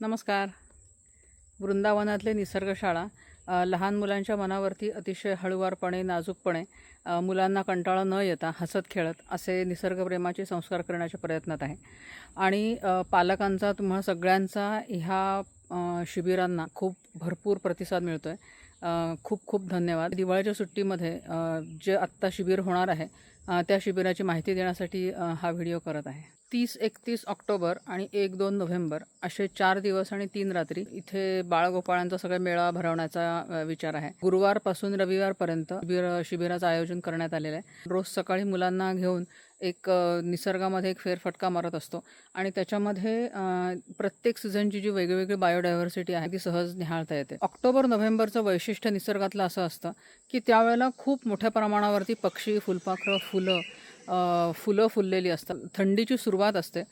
नमस्कार. वृंदावनातले निसर्गशाळा लहान मुलांच्या मनावरती अतिशय हळूवारपणे, नाजूकपणे मुलांना कंटाळा न येता हसत खेळत असे निसर्गप्रेमाचे संस्कार करण्याच्या प्रयत्नात आहे. आणि पालकांचा तुम्हा सगळ्यांचा ह्या शिबिरांना खूप भरपूर प्रतिसाद मिळतो आहे. खूप खूप धन्यवाद. दिवाळीच्या सुट्टीमध्ये जे आत्ता शिबिर होणार आहे त्या शिबिराची माहिती देण्यासाठी हा व्हिडिओ करत आहे. 30-31 ऑक्टोबर आणि 1-2 नोव्हेंबर असे 4 दिवस आणि 3 रात्री इथे बाळगोपाळांचा सगळा मेळावा भरवण्याचा विचार आहे. गुरुवारपासून रविवारपर्यंत शिबिराचं आयोजन करण्यात आलेलं आहे. रोज सकाळी मुलांना घेऊन एक निसर्गामध्ये एक फेरफटका मारत असतो आणि त्याच्यामध्ये प्रत्येक सीझनची जी वेगवेगळी बायोडायव्हर्सिटी आहे ती सहज निहाळता येते. ऑक्टोबर-नोव्हेंबरचं वैशिष्ट्य निसर्गातलं असं असतं की त्यावेळेला खूप मोठ्या प्रमाणावरती पक्षी, फुलपाखरं, फुलं फुललेली असतात. थंडीची सुरुवात असते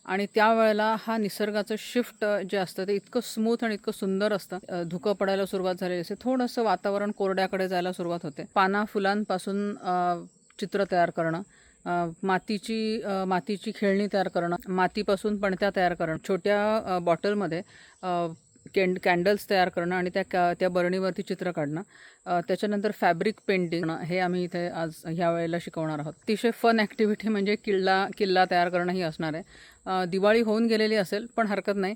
आणि त्यावेळेला हा निसर्गाचं शिफ्ट जे असतं ते इतकं स्मूथ आणि इतकं सुंदर असतं. धुकं पडायला सुरुवात झालेली असते. थोडंसं वातावरण कोरड्याकडे जायला सुरुवात होते. फुलांपासून चित्र तयार करणं, मातीची खेळणी तयार करणं, मातीपासून पणत्या तयार करणं, छोट्या बॉटलमध्ये कॅन्डल्स तयार करणं आणि त्या बरणीवरती चित्र काढणं, त्याच्यानंतर फॅब्रिक पेंटिंग हे आम्ही इथे आज ह्या वेळेला शिकवणार आहोत. अतिशय फन ॲक्टिव्हिटी म्हणजे किल्ला तयार करणं ही असणार आहे. दिवाळी होऊन गेलेली असेल पण हरकत नाही,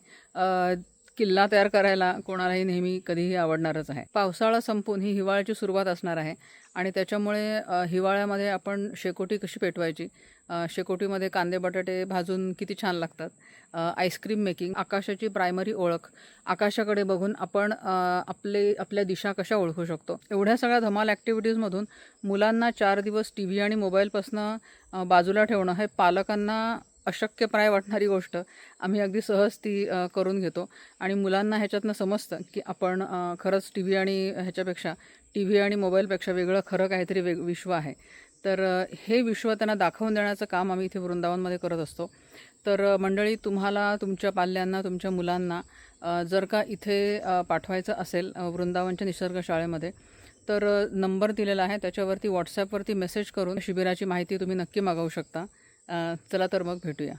किल्ला तयार करायला कोणालाही नेहमी कधीही आवडणारच आहे. पावसाळा संपून ही हिवाळ्याची सुरुवात असणार आहे आणि त्याच्यामुळे हिवाळ्यामध्ये आपण शेकोटी कशी पेटवायची, शेकोटीमध्ये कांदे बटाटे भाजून किती छान लागतात, आईस्क्रीम मेकिंग, आकाशाची प्रायमरी ओळख, आकाशाकडे बघून आपण आपल्या दिशा कशा ओळखू शकतो, एवढ्या सगळ्या धमाल ॲक्टिव्हिटीजमधून मुलांना 4 दिवस टी व्ही आणि मोबाईलपासून बाजूला ठेवणं हे पालकांना अशक्यप्राय वाटणारी गोष्ट आम्ही अगदी सहज ती करून घेतो आणि मुलांना ह्याच्यातनं समजतं की आपण खरंच टी व्ही आणि मोबाईलपेक्षा वेगळं खरं काहीतरी विश्व आहे. तर हे विश्व त्यांना दाखवून देण्याचं काम आम्ही इथे वृंदावनमध्ये करत असतो. तर मंडळी, तुम्हाला तुमच्या पाल्यांना, तुमच्या मुलांना जर का इथे पाठवायचं असेल वृंदावनच्या निसर्गशाळेमध्ये, तर नंबर दिलेला आहे त्याच्यावरती व्हॉट्सॲपवरती मेसेज करून शिबिराची माहिती तुम्ही नक्की मागवू शकता. चला तर मग भेटूया.